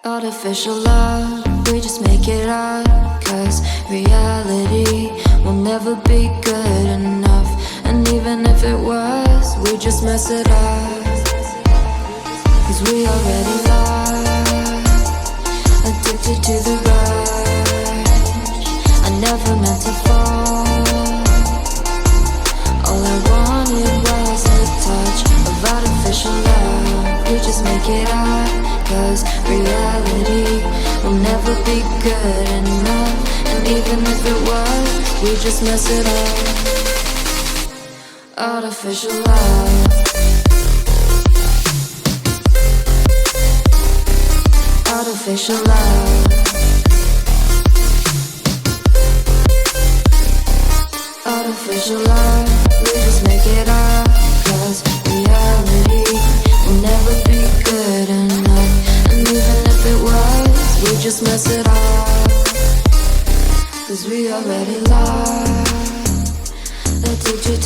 Artificial love, we just make it up. Cause reality will never be good enough. And even if it was, we just mess it up. Cause we already lost, addicted to the rush. I never meant to fall. All I wanted was a touch of artificial love. We just make it up. Cause reality will never be good enough. And even if it was, we just mess it up. Artificial love. Artificial love. Artificial love. We just make it up. Cause reality will never be good enough. And even if it was, we just mess it up. Cause we already lost, addicted